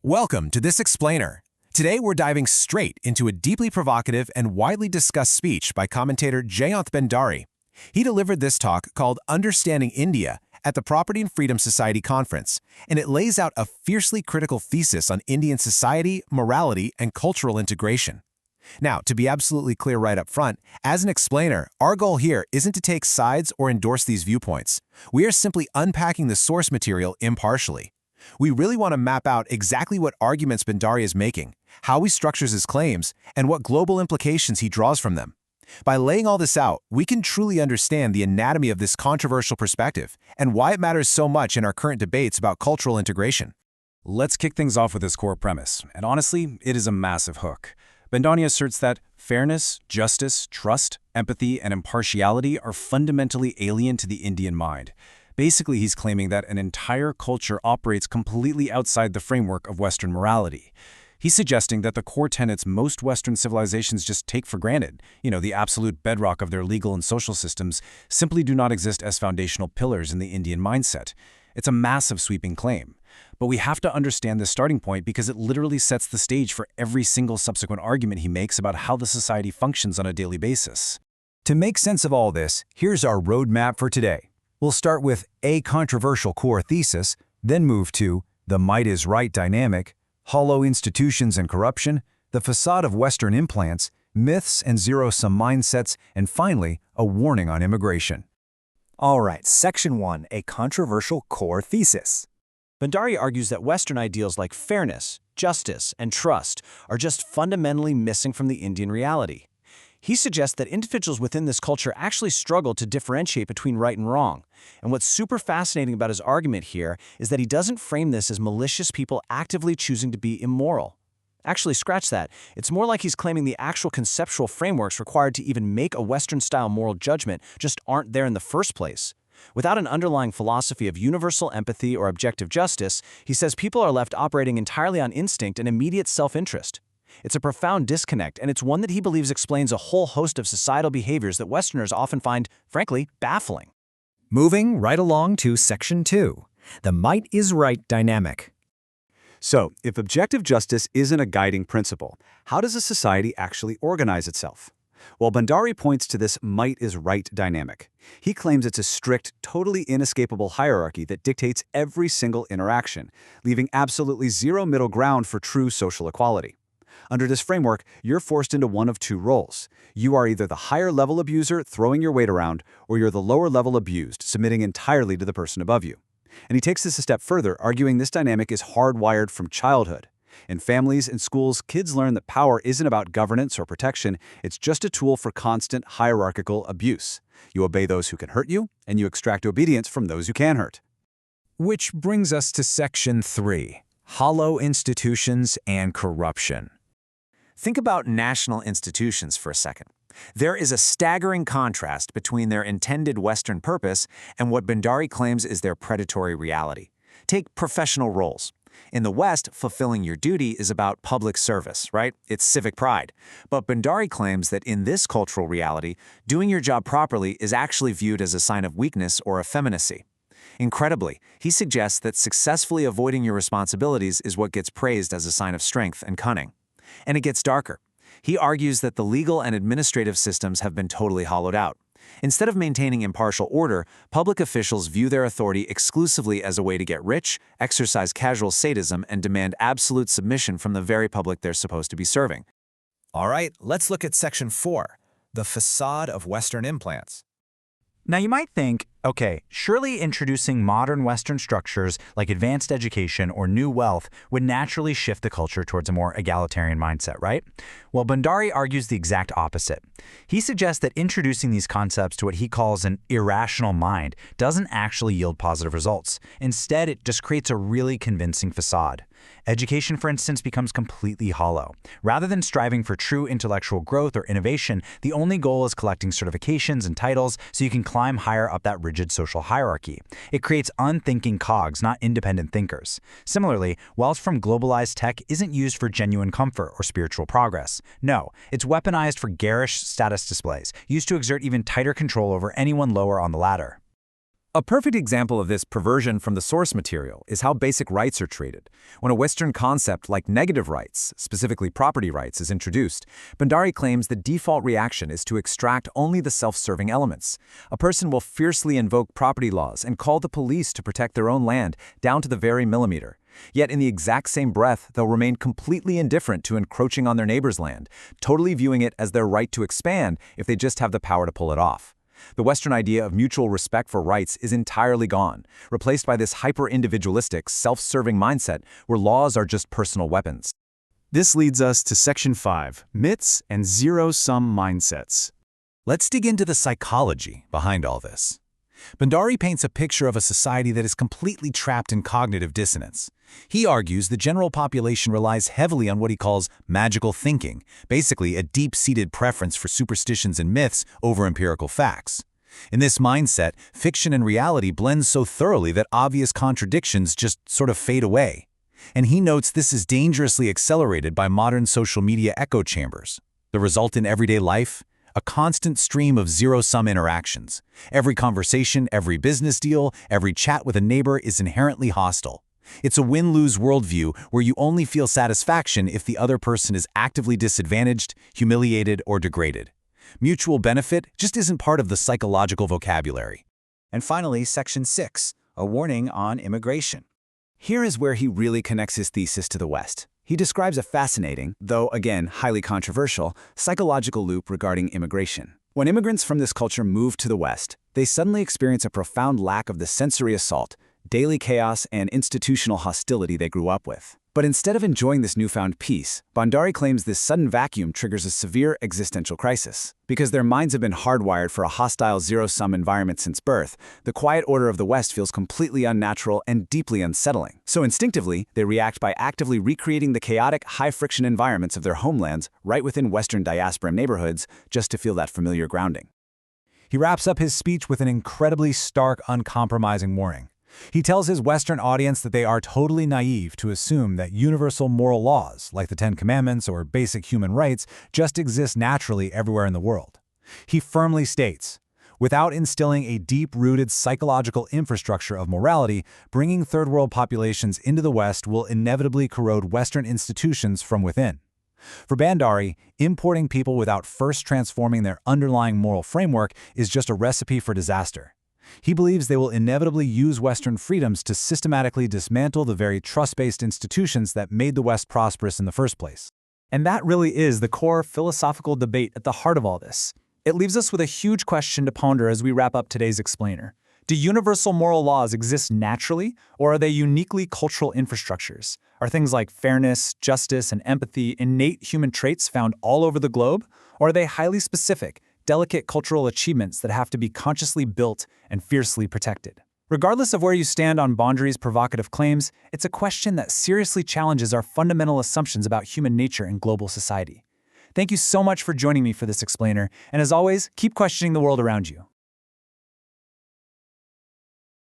Welcome to This Explainer. Today we're diving straight into a deeply provocative and widely discussed speech by commentator Jayanth Bhandari. He delivered this talk called Understanding India at the Property and Freedom Society Conference, and it lays out a fiercely critical thesis on Indian society, morality, and cultural integration. Now, to be absolutely clear right up front, as an explainer, our goal here isn't to take sides or endorse these viewpoints. We are simply unpacking the source material impartially. We really want to map out exactly what arguments Bhandari is making, how he structures his claims, and what global implications he draws from them. By laying all this out, we can truly understand the anatomy of this controversial perspective and why it matters so much in our current debates about cultural integration. Let's kick things off with his core premise, and honestly, it is a massive hook. Bhandari asserts that fairness, justice, trust, empathy, and impartiality are fundamentally alien to the Indian mind. Basically, he's claiming that an entire culture operates completely outside the framework of Western morality. He's suggesting that the core tenets most Western civilizations just take for granted, the absolute bedrock of their legal and social systems, simply do not exist as foundational pillars in the Indian mindset. It's a massive sweeping claim. But we have to understand this starting point because it literally sets the stage for every single subsequent argument he makes about how the society functions on a daily basis. To make sense of all this, here's our roadmap for today. We'll start with a controversial core thesis, then move to the might is right dynamic, hollow institutions and corruption, the facade of Western implants, myths and zero-sum mindsets, and finally, a warning on immigration. All right, Section 1, a controversial core thesis. Bhandari argues that Western ideals like fairness, justice, and trust are just fundamentally missing from the Indian reality. He suggests that individuals within this culture actually struggle to differentiate between right and wrong. And what's super fascinating about his argument here is that he doesn't frame this as malicious people actively choosing to be immoral. Actually, scratch that. It's more like he's claiming the actual conceptual frameworks required to even make a Western-style moral judgment just aren't there in the first place. Without an underlying philosophy of universal empathy or objective justice, he says people are left operating entirely on instinct and immediate self-interest. It's a profound disconnect, and it's one that he believes explains a whole host of societal behaviors that Westerners often find, frankly, baffling. Moving right along to Section 2, the might is right dynamic. So, if objective justice isn't a guiding principle, how does a society actually organize itself? Well, Bhandari points to this might is right dynamic. He claims it's a strict, totally inescapable hierarchy that dictates every single interaction, leaving absolutely zero middle ground for true social equality. Under this framework, you're forced into one of two roles. You are either the higher-level abuser throwing your weight around, or you're the lower-level abused, submitting entirely to the person above you. And he takes this a step further, arguing this dynamic is hardwired from childhood. In families and schools, kids learn that power isn't about governance or protection, it's just a tool for constant hierarchical abuse. You obey those who can hurt you, and you extract obedience from those who can hurt. Which brings us to Section 3, hollow institutions and corruption. Think about national institutions for a second. There is a staggering contrast between their intended Western purpose and what Bhandari claims is their predatory reality. Take professional roles. In the West, fulfilling your duty is about public service, right? It's civic pride. But Bhandari claims that in this cultural reality, doing your job properly is actually viewed as a sign of weakness or effeminacy. Incredibly, he suggests that successfully avoiding your responsibilities is what gets praised as a sign of strength and cunning. And it gets darker. He argues that the legal and administrative systems have been totally hollowed out. Instead of maintaining impartial order, public officials view their authority exclusively as a way to get rich, exercise casual sadism, and demand absolute submission from the very public they're supposed to be serving. All right, let's look at Section 4, the facade of Western implants. Now you might think, okay, surely introducing modern Western structures like advanced education or new wealth would naturally shift the culture towards a more egalitarian mindset, right? Well, Bhandari argues the exact opposite. He suggests that introducing these concepts to what he calls an irrational mind doesn't actually yield positive results. Instead, it just creates a really convincing facade. Education, for instance, becomes completely hollow. Rather than striving for true intellectual growth or innovation, the only goal is collecting certifications and titles so you can climb higher up that rigid social hierarchy. It creates unthinking cogs, not independent thinkers. Similarly, wealth from globalized tech isn't used for genuine comfort or spiritual progress. No, it's weaponized for garish status displays, used to exert even tighter control over anyone lower on the ladder. A perfect example of this perversion from the source material is how basic rights are treated. When a Western concept like negative rights, specifically property rights, is introduced, Bhandari claims the default reaction is to extract only the self-serving elements. A person will fiercely invoke property laws and call the police to protect their own land down to the very millimeter. Yet in the exact same breath, they'll remain completely indifferent to encroaching on their neighbor's land, totally viewing it as their right to expand if they just have the power to pull it off. The Western idea of mutual respect for rights is entirely gone, replaced by this hyper-individualistic, self-serving mindset where laws are just personal weapons. This leads us to Section 5, Myths and Zero-Sum Mindsets. Let's dig into the psychology behind all this. Bhandari paints a picture of a society that is completely trapped in cognitive dissonance. He argues the general population relies heavily on what he calls magical thinking, basically a deep-seated preference for superstitions and myths over empirical facts. In this mindset, fiction and reality blend so thoroughly that obvious contradictions just sort of fade away. And he notes this is dangerously accelerated by modern social media echo chambers. The result in everyday life? A constant stream of zero-sum interactions. Every conversation, every business deal, every chat with a neighbor is inherently hostile. It's a win-lose worldview where you only feel satisfaction if the other person is actively disadvantaged, humiliated, or degraded. Mutual benefit just isn't part of the psychological vocabulary. And finally, Section 6, a warning on immigration. Here is where he really connects his thesis to the West. He describes a fascinating, though again highly controversial, psychological loop regarding immigration. When immigrants from this culture move to the West, they suddenly experience a profound lack of the sensory assault, daily chaos, and institutional hostility they grew up with. But instead of enjoying this newfound peace, Bhandari claims this sudden vacuum triggers a severe existential crisis. Because their minds have been hardwired for a hostile zero-sum environment since birth, the quiet order of the West feels completely unnatural and deeply unsettling. So instinctively, they react by actively recreating the chaotic, high-friction environments of their homelands right within Western diaspora neighborhoods just to feel that familiar grounding. He wraps up his speech with an incredibly stark, uncompromising warning. He tells his Western audience that they are totally naive to assume that universal moral laws, like the Ten Commandments or basic human rights, just exist naturally everywhere in the world. He firmly states, without instilling a deep-rooted psychological infrastructure of morality, bringing third-world populations into the West will inevitably corrode Western institutions from within. For Bhandari, importing people without first transforming their underlying moral framework is just a recipe for disaster. He believes they will inevitably use Western freedoms to systematically dismantle the very trust-based institutions that made the West prosperous in the first place. And that really is the core philosophical debate at the heart of all this. It leaves us with a huge question to ponder as we wrap up today's explainer. Do universal moral laws exist naturally, or are they uniquely cultural infrastructures? Are things like fairness, justice, and empathy innate human traits found all over the globe, or are they highly specific, delicate cultural achievements that have to be consciously built and fiercely protected? Regardless of where you stand on Bhandari's provocative claims, it's a question that seriously challenges our fundamental assumptions about human nature and global society. Thank you so much for joining me for this explainer, and as always, keep questioning the world around you.